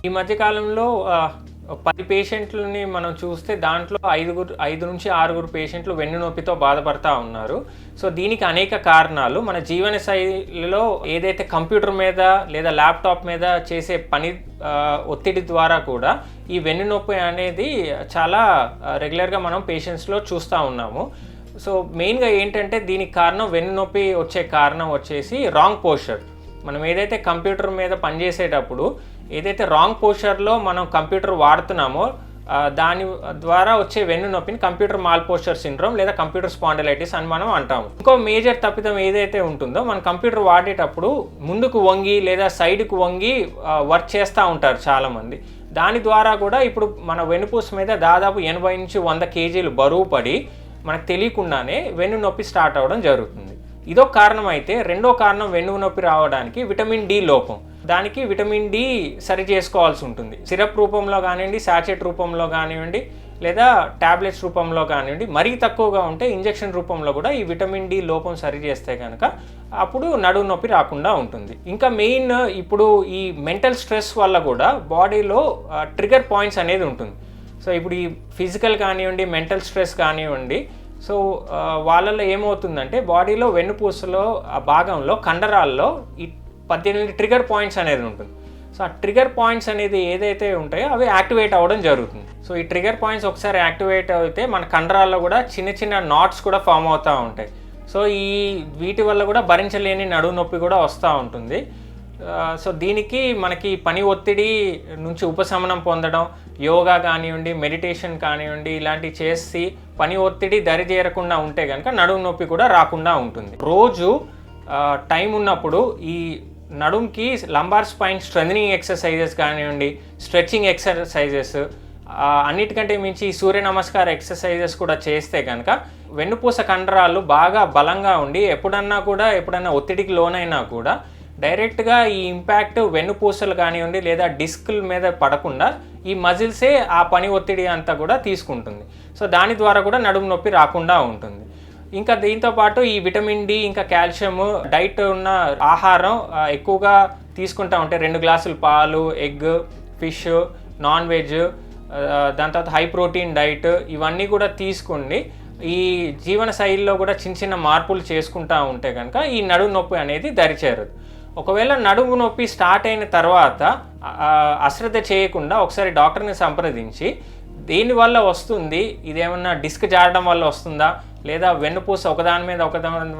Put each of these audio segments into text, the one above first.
ఈ మధ్య కాలంలో 10 పేషెంట్లని మనం చూస్తే దాంట్లో 5 నుంచి 6 పేషెంట్లు వెన్నునొప్పితో బాధపడతా ఉన్నారు. సో దీనికి అనేక కారణాలు. మన జీవన శైలిలో ఏదైతే కంప్యూటర్ మీద లేదా ల్యాప్టాప్ మీద చేసే పని ఒత్తిడి ద్వారా కూడా ఈ వెన్నునొప్పి అనేది చాలా రెగ్యులర్గా మనం పేషెంట్స్లో చూస్తూ ఉన్నాము. సో మెయిన్గా ఏంటంటే దీనికి కారణం వెన్నునొప్పి వచ్చే కారణం వచ్చేసి రాంగ్ పోస్చర్. మనం ఏదైతే కంప్యూటర్ మీద పనిచేసేటప్పుడు ఏదైతే రాంగ్ పోస్చర్లో మనం కంప్యూటర్ వాడుతున్నామో దాని ద్వారా వచ్చే వెన్నునొప్పిని కంప్యూటర్ మాల్ పోస్చర్ సిండ్రోమ్ లేదా కంప్యూటర్ స్పాండిలైటిస్ అని మనం అంటాము. ఇంకో మేజర్ తప్పిదం ఏదైతే ఉంటుందో మనం కంప్యూటర్ వాడేటప్పుడు ముందుకు వంగి లేదా సైడ్కు వంగి వర్క్ చేస్తూ ఉంటారు చాలామంది. దాని ద్వారా కూడా ఇప్పుడు మన వెన్నుపూస మీద దాదాపు 80 నుంచి 100 కేజీలు బరువు పడి మనకు తెలియకుండానే వెన్నునొప్పి స్టార్ట్ అవ్వడం జరుగుతుంది. ఇదో కారణం అయితే రెండో కారణం వెన్నునొప్పి రావడానికి విటమిన్ డి లోపం. దానికి విటమిన్ డి సరి చేసుకోవాల్సి ఉంటుంది. సిరప్ రూపంలో కానివ్వండి, శాచెట్ రూపంలో కానివ్వండి, లేదా ట్యాబ్లెట్స్ రూపంలో కానివ్వండి. మరీ తక్కువగా ఉంటే ఇంజెక్షన్ రూపంలో కూడా ఈ విటమిన్ డి లోపం సరి చేస్తే కనుక అప్పుడు నడుము నొప్పి రాకుండా ఉంటుంది. ఇంకా మెయిన్ ఇప్పుడు ఈ మెంటల్ స్ట్రెస్ వల్ల కూడా బాడీలో ట్రిగర్ పాయింట్స్ అనేది ఉంటుంది. సో ఇప్పుడు ఈ ఫిజికల్ కానివ్వండి, మెంటల్ స్ట్రెస్ కానివ్వండి, సో వాళ్ళల్లో ఏమవుతుందంటే బాడీలో వెన్నుపూసలో ఆ భాగంలో కండరాల్లో ఈ 18 ట్రిగర్ పాయింట్స్ అనేది ఉంటుంది. సో ఆ ట్రిగర్ పాయింట్స్ అనేది ఏదైతే ఉంటాయో అవి యాక్టివేట్ అవ్వడం జరుగుతుంది. సో ఈ ట్రిగర్ పాయింట్స్ ఒకసారి యాక్టివేట్ అయితే మన కండరాల్లో కూడా చిన్న చిన్న నాట్స్ కూడా ఫామ్ అవుతూ ఉంటాయి. సో వీటి వల్ల కూడా భరించలేని నడుము నొప్పి కూడా వస్తూ ఉంటుంది. సో దీనికి మనకి పని ఒత్తిడి నుంచి ఉపశమనం పొందడం, యోగా కానివ్వండి, మెడిటేషన్ కానివ్వండి, ఇలాంటివి చేసి పని ఒత్తిడి దరిచేరకుండా ఉంటే కనుక నడుము నొప్పి కూడా రాకుండా ఉంటుంది. రోజు టైం ఉన్నప్పుడు ఈ నడుముకి లంబార్ స్పైన్ స్ట్రెంథనింగ్ ఎక్సర్సైజెస్ కానివ్వండి, స్ట్రెచ్చింగ్ ఎక్సర్సైజెస్, అన్నిటికంటే మించి సూర్య నమస్కార ఎక్సర్సైజెస్ కూడా చేస్తే కనుక వెన్నుపూస కండరాలు బాగా బలంగా ఉండి ఎప్పుడన్నా ఒత్తిడికి లోనైనా కూడా డైరెక్ట్గా ఈ ఇంపాక్ట్ వెన్నుపూసలు కానివ్వండి లేదా డిస్కుల మీద పడకుండా ఈ మజిల్సే ఆ పని ఒత్తిడి అంతా కూడా తీసుకుంటుంది. సో దాని ద్వారా కూడా నడుము నొప్పి రాకుండా ఉంటుంది. ఇంకా దీంతోపాటు ఈ విటమిన్ డి ఇంకా కాల్షియము డైట్ ఉన్న ఆహారం ఎక్కువగా తీసుకుంటూ ఉంటే 2 గ్లాసులు పాలు, ఎగ్, ఫిష్, నాన్ వెజ్, దాని తర్వాత హై ప్రోటీన్ డైట్ ఇవన్నీ కూడా తీసుకుని ఈ జీవన శైలిలో కూడా చిన్న చిన్న మార్పులు చేసుకుంటూ ఉంటే కనుక ఈ నడుము నొప్పి అనేది దరిచేరదు. ఒకవేళ నడుము నొప్పి స్టార్ట్ అయిన తర్వాత అశ్రద్ధ చేయకుండా ఒకసారి డాక్టర్ని సంప్రదించి దేనివల్ల వస్తుంది, ఇదేమన్నా డిస్క్ జారడం వల్ల వస్తుందా, లేదా వెన్నుపూస ఒకదాని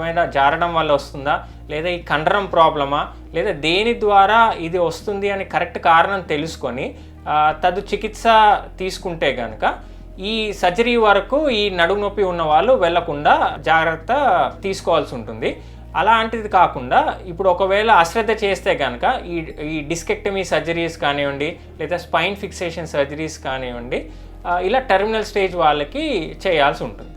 మీద జారడం వల్ల వస్తుందా, లేదా ఈ కండరం ప్రాబ్లమా, లేదా దేని ద్వారా ఇది వస్తుంది అని కరెక్ట్ కారణం తెలుసుకొని తదు చికిత్స తీసుకుంటే కనుక ఈ సర్జరీ వరకు ఈ నడుము నొప్పి ఉన్న వాళ్ళు వెళ్లకుండా జాగ్రత్త తీసుకోవాల్సి ఉంటుంది. అలాంటిది కాకుండా ఇప్పుడు ఒకవేళ అశ్రద్ధ చేస్తే కనుక ఈ డిస్కెక్టమీ సర్జరీస్ కానివ్వండి, లేదా స్పైన్ ఫిక్సేషన్ సర్జరీస్ కానివ్వండి, ఇలా టెర్మినల్ స్టేజ్ వాళ్ళకి చేయాల్సి ఉంటుంది.